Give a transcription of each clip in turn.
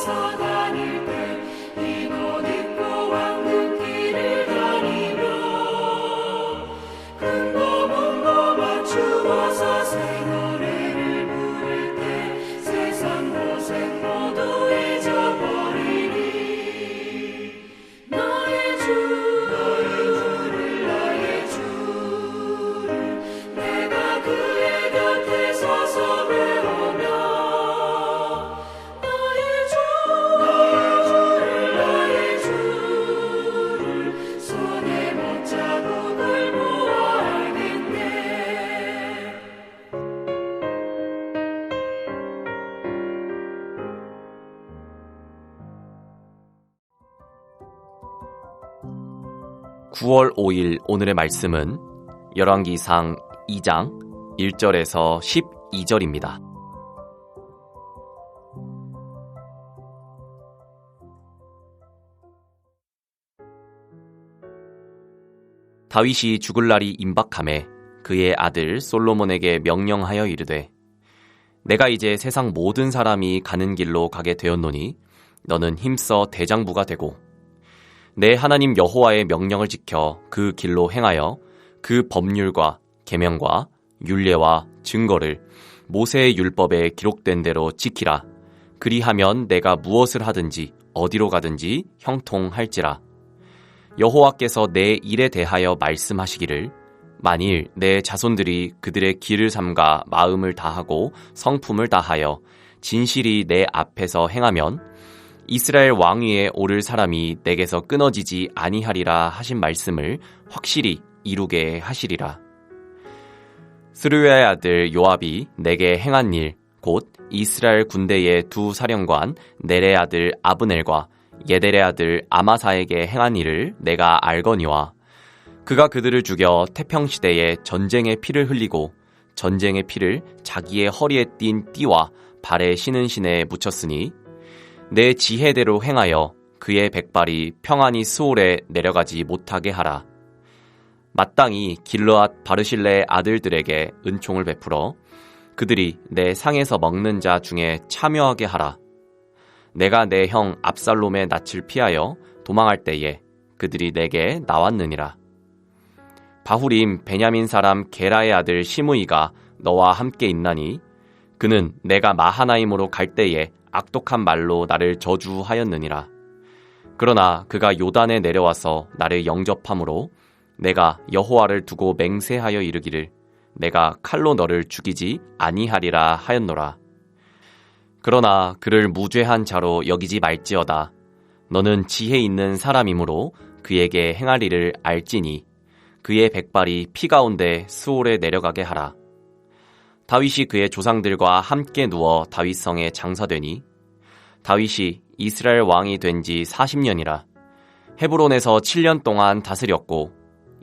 와서 다닐 때 이곳 있고 왕국 길을 다니며 큰거 먼거 맞추어서 새 노래를 부를 때 세상 고생 모두 잊어버리니 나의 주를 내가 그의 곁에 서서 배우며 나의 주를 손에 못자국을 보아 알겠네. 9월 5일 오늘의 말씀은 열왕기상 2장 1절에서 12절입니다. 다윗이 죽을 날이 임박하매 그의 아들 솔로몬에게 명령하여 이르되 내가 이제 세상 모든 사람이 가는 길로 가게 되었노니 너는 힘써 대장부가 되고 내 하나님 여호와의 명령을 지켜 그 길로 행하여 그 법률과 계명과 율례와 증거를 모세의 율법에 기록된 대로 지키라. 그리하면 내가 무엇을 하든지 어디로 가든지 형통할지라. 여호와께서 내 일에 대하여 말씀하시기를 만일 내 자손들이 그들의 길을 삼가 마음을 다하고 성품을 다하여 진실이 내 앞에서 행하면 이스라엘 왕위에 오를 사람이 내게서 끊어지지 아니하리라 하신 말씀을 확실히 이루게 하시리라. 스루야의 아들 요압이 내게 행한 일, 곧 이스라엘 군대의 두 사령관 넬의 아들 아브넬과 예델의 아들 아마사에게 행한 일을 내가 알거니와 그가 그들을 죽여 태평시대에 전쟁의 피를 흘리고 전쟁의 피를 자기의 허리에 띤 띠와 발에 신은 신에 묻혔으니 내 지혜대로 행하여 그의 백발이 평안히 스올에 내려가지 못하게 하라. 마땅히 길르앗 바르실레의 아들들에게 은총을 베풀어 그들이 내 상에서 먹는 자 중에 참여하게 하라. 내가 내 형 압살롬의 낯을 피하여 도망할 때에 그들이 내게 나왔느니라. 바후림 베냐민 사람 게라의 아들 시므이가 너와 함께 있나니 그는 내가 마하나임으로 갈 때에 악독한 말로 나를 저주하였느니라. 그러나 그가 요단에 내려와서 나를 영접함으로 내가 여호와를 두고 맹세하여 이르기를 내가 칼로 너를 죽이지 아니하리라 하였노라. 그러나 그를 무죄한 자로 여기지 말지어다. 너는 지혜 있는 사람이므로 그에게 행할 일을 알지니 그의 백발이 피 가운데 스올에 내려가게 하라. 다윗이 그의 조상들과 함께 누워 다윗성에 장사되니 다윗이 이스라엘 왕이 된 지 40년이라. 헤브론에서 7년 동안 다스렸고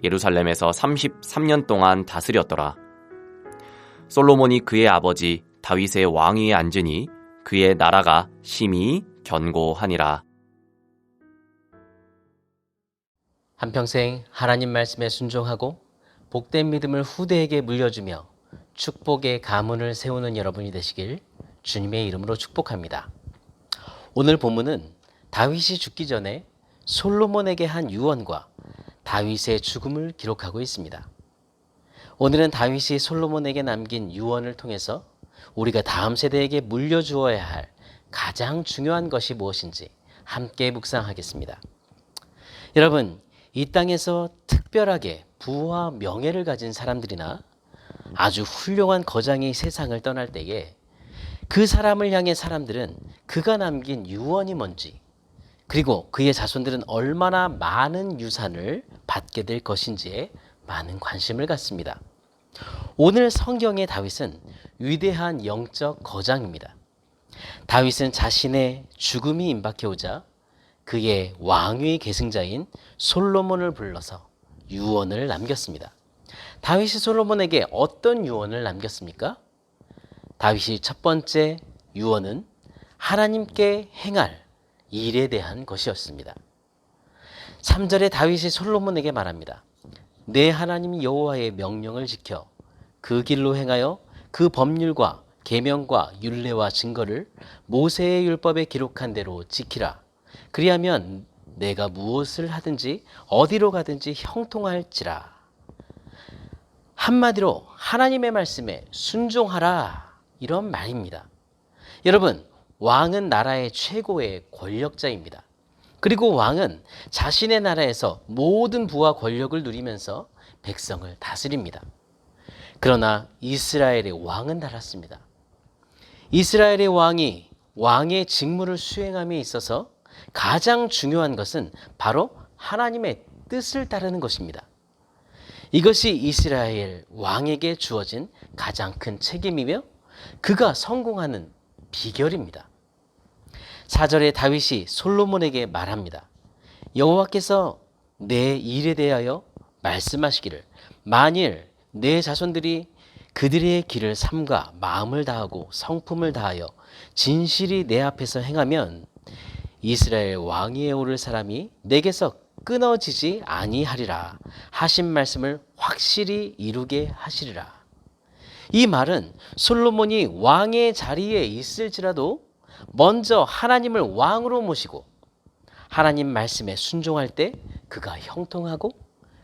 예루살렘에서 33년 동안 다스렸더라. 솔로몬이 그의 아버지 다윗의 왕위에 앉으니 그의 나라가 심히 견고하니라. 한평생 하나님 말씀에 순종하고 복된 믿음을 후대에게 물려주며 축복의 가문을 세우는 여러분이 되시길 주님의 이름으로 축복합니다. 오늘 본문은 다윗이 죽기 전에 솔로몬에게 한 유언과 다윗의 죽음을 기록하고 있습니다. 오늘은 다윗이 솔로몬에게 남긴 유언을 통해서 우리가 다음 세대에게 물려주어야 할 가장 중요한 것이 무엇인지 함께 묵상하겠습니다. 여러분, 이 땅에서 특별하게 부와 명예를 가진 사람들이나 아주 훌륭한 거장이 세상을 떠날 때에 그 사람을 향해 사람들은 그가 남긴 유언이 뭔지, 그리고 그의 자손들은 얼마나 많은 유산을 받게 될 것인지에 많은 관심을 갖습니다. 오늘 성경의 다윗은 위대한 영적 거장입니다. 다윗은 자신의 죽음이 임박해오자 그의 왕위의 계승자인 솔로몬을 불러서 유언을 남겼습니다. 다윗이 솔로몬에게 어떤 유언을 남겼습니까? 다윗이 첫 번째 유언은 하나님께 행할 일에 대한 것이었습니다. 3절에 다윗이 솔로몬에게 말합니다. 내 하나님 여호와의 명령을 지켜 그 길로 행하여 그 법률과 계명과 율례와 증거를 모세의 율법에 기록한 대로 지키라. 그리하면 내가 무엇을 하든지 어디로 가든지 형통할지라. 한마디로 하나님의 말씀에 순종하라, 이런 말입니다. 여러분, 왕은 나라의 최고의 권력자입니다. 그리고 왕은 자신의 나라에서 모든 부와 권력을 누리면서 백성을 다스립니다. 그러나 이스라엘의 왕은 달랐습니다. 이스라엘의 왕이 왕의 직무를 수행함에 있어서 가장 중요한 것은 바로 하나님의 뜻을 따르는 것입니다. 이것이 이스라엘 왕에게 주어진 가장 큰 책임이며 그가 성공하는 비결입니다. 4절에 다윗이 솔로몬에게 말합니다. 여호와께서 내 일에 대하여 말씀하시기를 만일 내 자손들이 그들의 길을 삼가 마음을 다하고 성품을 다하여 진실이 내 앞에서 행하면 이스라엘 왕위에 오를 사람이 내게서 끊어지지 아니하리라 하신 말씀을 확실히 이루게 하시리라. 이 말은 솔로몬이 왕의 자리에 있을지라도 먼저 하나님을 왕으로 모시고 하나님 말씀에 순종할 때 그가 형통하고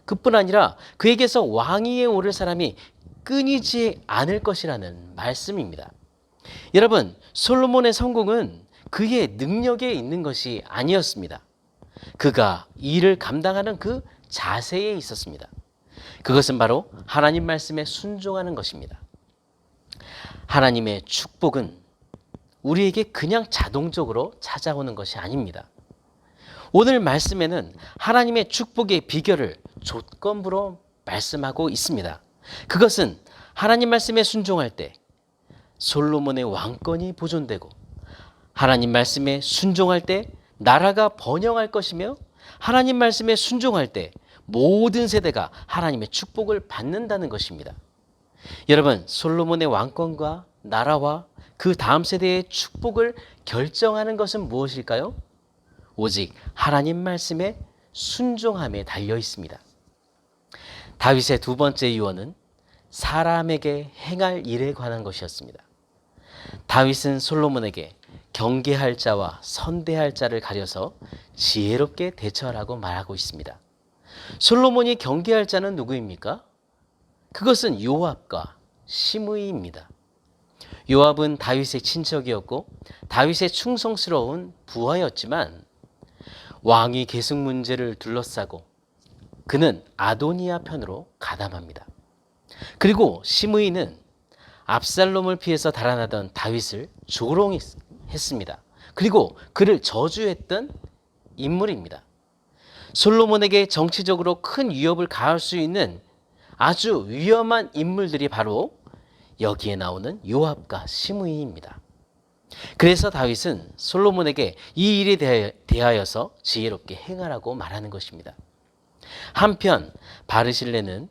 그뿐 아니라 그에게서 왕위에 오를 사람이 끊이지 않을 것이라는 말씀입니다. 여러분, 솔로몬의 성공은 그의 능력에 있는 것이 아니었습니다. 그가 일을 감당하는 그 자세에 있었습니다. 그것은 바로 하나님 말씀에 순종하는 것입니다. 하나님의 축복은 우리에게 그냥 자동적으로 찾아오는 것이 아닙니다. 오늘 말씀에는 하나님의 축복의 비결을 조건부로 말씀하고 있습니다. 그것은 하나님 말씀에 순종할 때 솔로몬의 왕권이 보존되고 하나님 말씀에 순종할 때 나라가 번영할 것이며 하나님 말씀에 순종할 때 모든 세대가 하나님의 축복을 받는다는 것입니다. 여러분, 솔로몬의 왕권과 나라와 그 다음 세대의 축복을 결정하는 것은 무엇일까요? 오직 하나님 말씀에 순종함에 달려 있습니다. 다윗의 두 번째 유언은 사람에게 행할 일에 관한 것이었습니다. 다윗은 솔로몬에게 경계할 자와 선대할 자를 가려서 지혜롭게 대처하라고 말하고 있습니다. 솔로몬이 경계할 자는 누구입니까? 그것은 요압과 시므이입니다. 요압은 다윗의 친척이었고 다윗의 충성스러운 부하였지만 왕위 계승 문제를 둘러싸고 그는 아도니아 편으로 가담합니다. 그리고 시므이는 압살롬을 피해서 달아나던 다윗을 조롱했습니다. 그리고 그를 저주했던 인물입니다. 솔로몬에게 정치적으로 큰 위협을 가할 수 있는 아주 위험한 인물들이 바로 여기에 나오는 요압과 시므이입니다. 그래서 다윗은 솔로몬에게 이 일에 대하여서 지혜롭게 행하라고 말하는 것입니다. 한편 바르실레는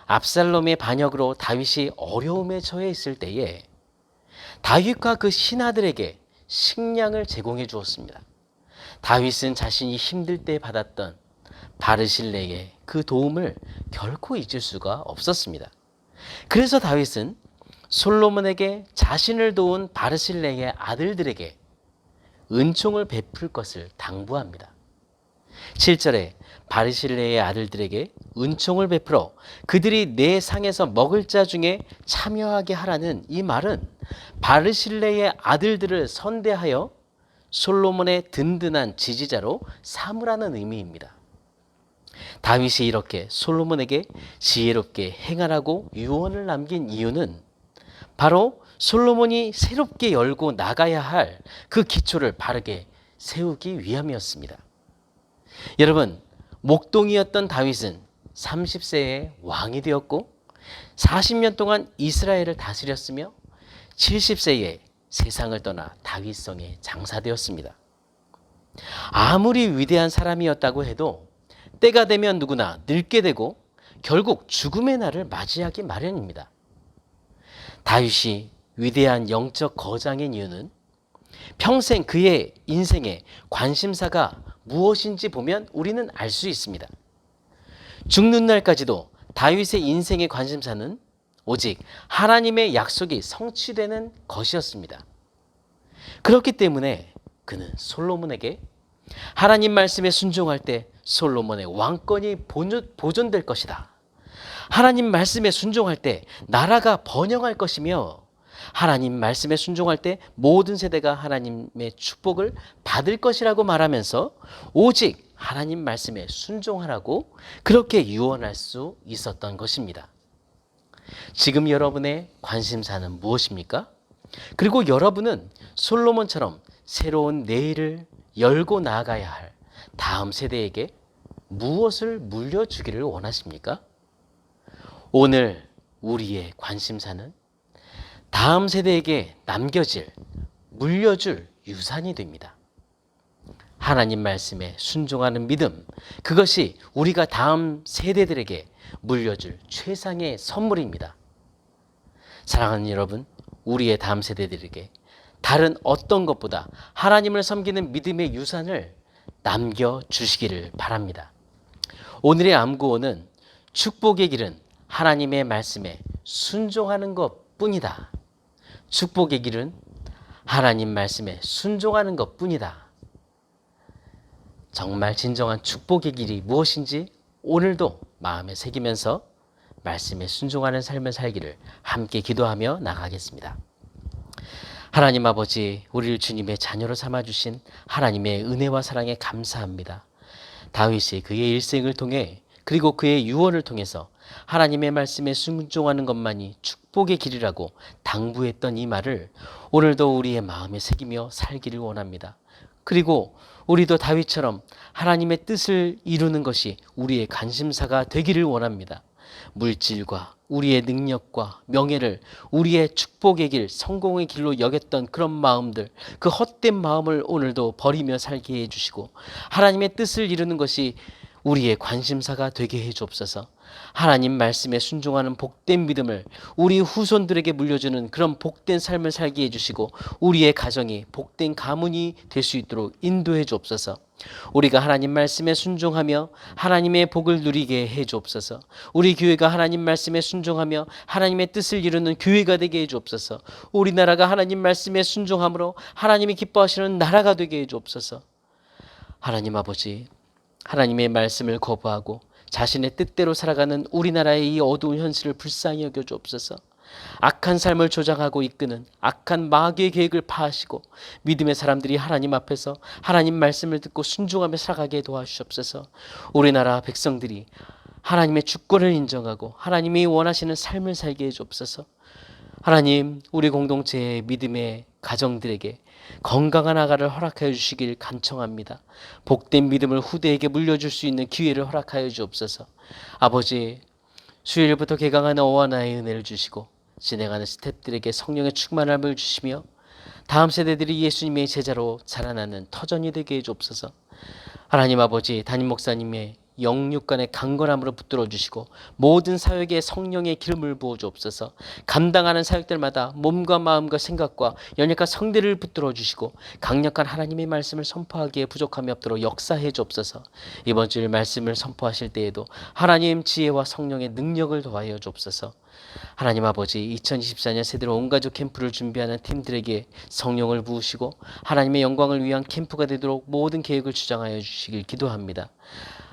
압살롬의 반역으로 다윗이 어려움에 처해 있을 때에 다윗과 그 신하들에게 식량을 제공해 주었습니다. 다윗은 자신이 힘들 때 받았던 바르실레의 그 도움을 결코 잊을 수가 없었습니다. 그래서 다윗은 솔로몬에게 자신을 도운 바르실레의 아들들에게 은총을 베풀 것을 당부합니다. 7절에 바르실레의 아들들에게 은총을 베풀어 그들이 내 상에서 먹을 자 중에 참여하게 하라는 이 말은 바르실레의 아들들을 선대하여 솔로몬의 든든한 지지자로 삼으라는 의미입니다. 다윗이 이렇게 솔로몬에게 지혜롭게 행하라고 유언을 남긴 이유는 바로 솔로몬이 새롭게 열고 나가야 할 그 기초를 바르게 세우기 위함이었습니다. 여러분, 목동이었던 다윗은 30세에 왕이 되었고 40년 동안 이스라엘을 다스렸으며 70세에 세상을 떠나 다윗성에 장사되었습니다. 아무리 위대한 사람이었다고 해도 때가 되면 누구나 늙게 되고 결국 죽음의 날을 맞이하기 마련입니다. 다윗이 위대한 영적 거장인 이유는 평생 그의 인생의 관심사가 무엇인지 보면 우리는 알 수 있습니다. 죽는 날까지도 다윗의 인생의 관심사는 오직 하나님의 약속이 성취되는 것이었습니다. 그렇기 때문에 그는 솔로몬에게 하나님 말씀에 순종할 때 솔로몬의 왕권이 보존될 것이다. 하나님 말씀에 순종할 때 나라가 번영할 것이며 하나님 말씀에 순종할 때 모든 세대가 하나님의 축복을 받을 것이라고 말하면서 오직 하나님 말씀에 순종하라고 그렇게 유언할 수 있었던 것입니다. 지금 여러분의 관심사는 무엇입니까? 그리고 여러분은 솔로몬처럼 새로운 내일을 열고 나아가야 할 다음 세대에게 무엇을 물려주기를 원하십니까? 오늘 우리의 관심사는 다음 세대에게 물려줄 유산이 됩니다. 하나님 말씀에 순종하는 믿음, 그것이 우리가 다음 세대들에게 물려줄 최상의 선물입니다. 사랑하는 여러분, 우리의 다음 세대들에게 다른 어떤 것보다 하나님을 섬기는 믿음의 유산을 남겨주시기를 바랍니다. 오늘의 암구호는 축복의 길은 하나님의 말씀에 순종하는 것뿐이다. 축복의 길은 하나님 말씀에 순종하는 것뿐이다. 정말 진정한 축복의 길이 무엇인지 오늘도 마음에 새기면서 말씀에 순종하는 삶을 살기를 함께 기도하며 나가겠습니다. 하나님 아버지, 우리를 주님의 자녀로 삼아주신 하나님의 은혜와 사랑에 감사합니다. 다윗이 그의 일생을 통해 그리고 그의 유언을 통해서 하나님의 말씀에 순종하는 것만이 축복의 길이라고 당부했던 이 말을 오늘도 우리의 마음에 새기며 살기를 원합니다. 그리고 우리도 다윗처럼 하나님의 뜻을 이루는 것이 우리의 관심사가 되기를 원합니다. 물질과 우리의 능력과 명예를 우리의 축복의 길, 성공의 길로 여겼던 그런 마음들, 그 헛된 마음을 오늘도 버리며 살게 해주시고 하나님의 뜻을 이루는 것이 우리의 관심사가 되게 해주옵소서. 하나님 말씀에 순종하는 복된 믿음을 우리 후손들에게 물려주는 그런 복된 삶을 살게 해주시고 우리의 가정이 복된 가문이 될 수 있도록 인도해 주옵소서. 우리가 하나님 말씀에 순종하며 하나님의 복을 누리게 해 주옵소서. 우리 교회가 하나님 말씀에 순종하며 하나님의 뜻을 이루는 교회가 되게 해 주옵소서. 우리나라가 하나님 말씀에 순종함으로 하나님이 기뻐하시는 나라가 되게 해 주옵소서. 하나님 아버지, 하나님의 말씀을 거부하고 자신의 뜻대로 살아가는 우리나라의 이 어두운 현실을 불쌍히 여겨 주옵소서. 악한 삶을 조장하고 이끄는 악한 마귀의 계획을 파하시고 믿음의 사람들이 하나님 앞에서 하나님 말씀을 듣고 순종하며 살아가게 도와주시옵소서. 우리나라 백성들이 하나님의 주권을 인정하고 하나님이 원하시는 삶을 살게 해주옵소서. 하나님, 우리 공동체의 믿음의 가정들에게 건강한 아가를 허락하여 주시길 간청합니다. 복된 믿음을 후대에게 물려줄 수 있는 기회를 허락하여 주옵소서. 아버지, 수요일부터 개강하는 어와나의 은혜를 주시고 진행하는 스태프들에게 성령의 충만함을 주시며 다음 세대들이 예수님의 제자로 자라나는 터전이 되게 해주옵소서. 하나님 아버지, 담임 목사님의 영육간의 강건함으로 붙들어 주시고 모든 사역에 성령의 기름을 부어 주옵소서. 감당하는 사역들마다 몸과 마음과 생각과 연약한 성대를 붙들어 주시고 강력한 하나님의 말씀을 선포하기에 부족함이 없도록 역사해 주옵소서. 이번 주일 말씀을 선포하실 때에도 하나님 지혜와 성령의 능력을 더하여 주옵소서. 하나님 아버지, 2024년 세대로 온가족 캠프를 준비하는 팀들에게 성령을 부으시고 하나님의 영광을 위한 캠프가 되도록 모든 계획을 주장하여 주시길 기도합니다.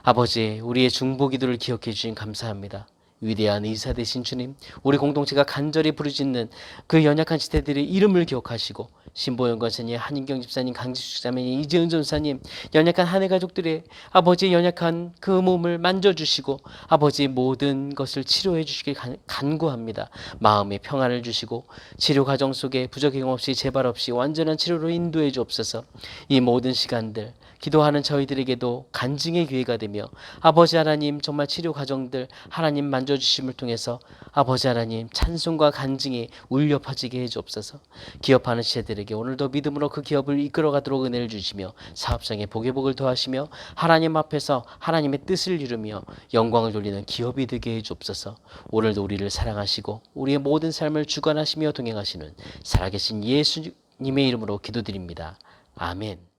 아버지, 우리의 중보 기도를 기억해 주신 감사합니다. 위대한 의사 되신 주님, 우리 공동체가 간절히 부르짖는 그 연약한 지체들의 이름을 기억하시고 신보영 권사님, 한인경 집사님, 강지숙 자매님, 이재은 전사님, 연약한 한 해 가족들의 아버지 연약한 그 몸을 만져주시고 아버지 모든 것을 치료해 주시길 간구합니다. 마음의 평안을 주시고 치료 과정 속에 부작용 없이 재발 없이 완전한 치료로 인도해 주옵소서. 이 모든 시간들 기도하는 저희들에게도 간증의 기회가 되며 아버지 하나님, 정말 치료 과정들 하나님 만져주심을 통해서 아버지 하나님 찬송과 간증이 울려 퍼지게 해주옵소서. 기업하는 지체들에게 오늘도 믿음으로 그 기업을 이끌어가도록 은혜를 주시며 사업장의 복의 복을 더하시며 하나님 앞에서 하나님의 뜻을 이루며 영광을 돌리는 기업이 되게 해주옵소서. 오늘도 우리를 사랑하시고 우리의 모든 삶을 주관하시며 동행하시는 살아계신 예수님의 이름으로 기도드립니다. 아멘.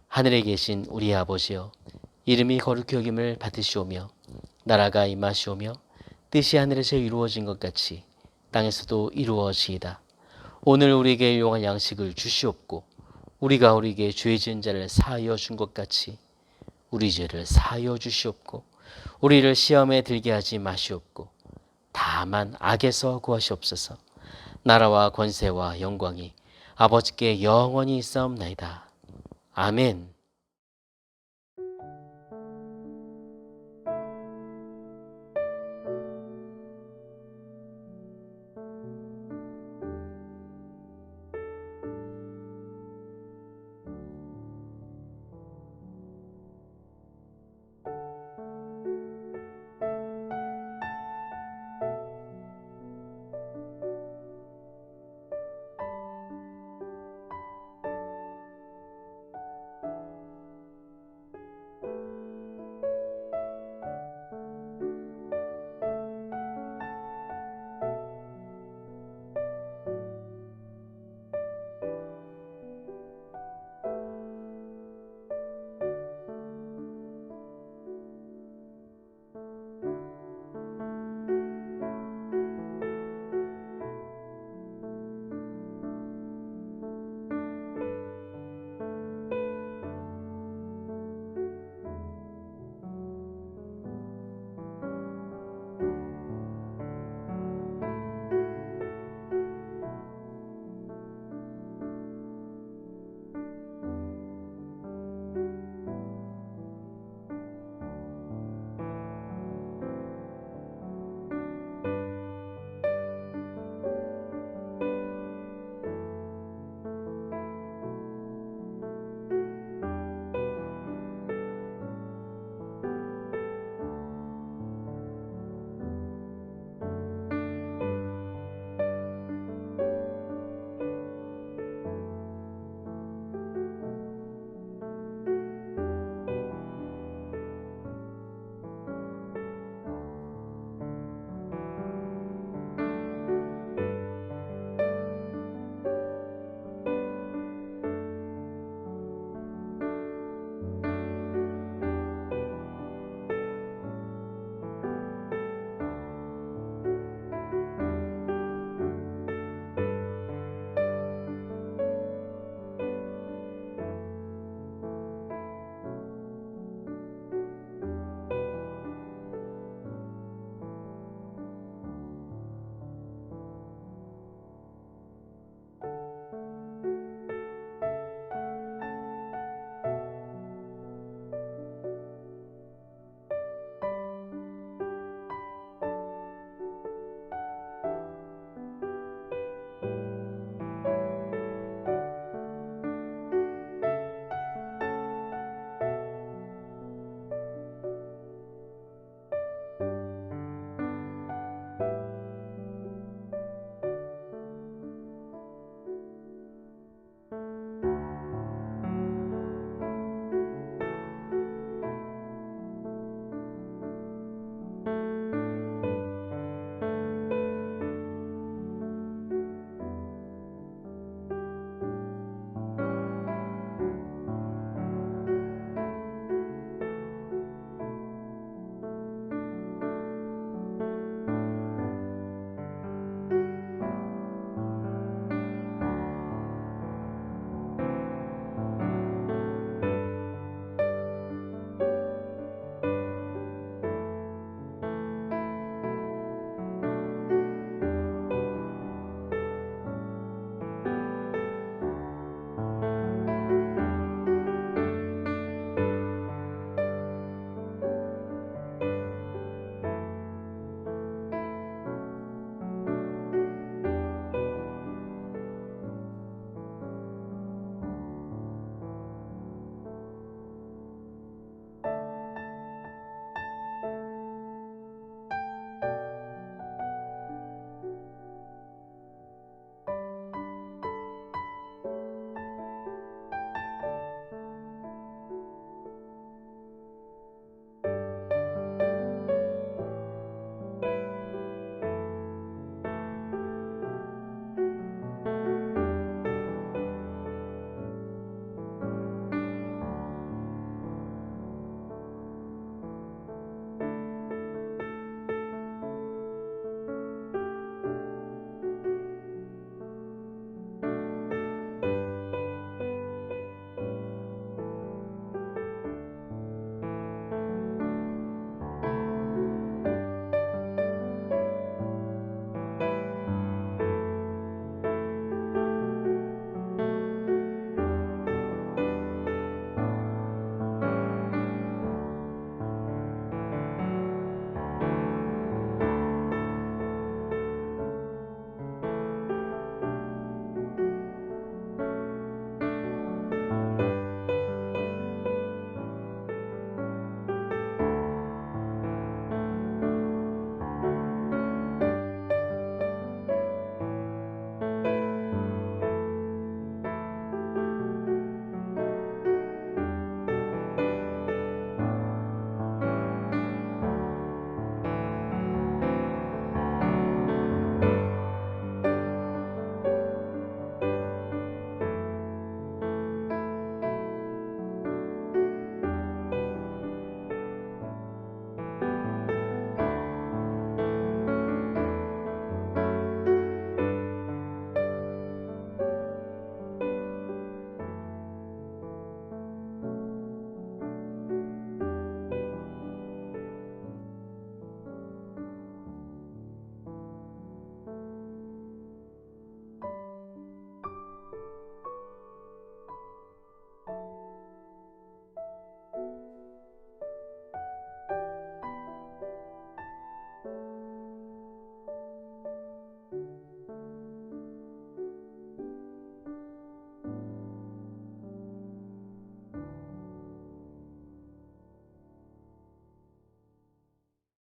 하늘에 계신 우리 아버지여, 이름이 거룩히 여김을 받으시오며 나라가 임하시오며 뜻이 하늘에서 이루어진 것 같이 땅에서도 이루어지이다. 오늘 우리에게 용할 양식을 주시옵고 우리가 우리에게 죄 지은 자를 사하여 준 것 같이 우리 죄를 사하여 주시옵고 우리를 시험에 들게 하지 마시옵고 다만 악에서 구하시옵소서. 나라와 권세와 영광이 아버지께 영원히 있사옵나이다. 아멘.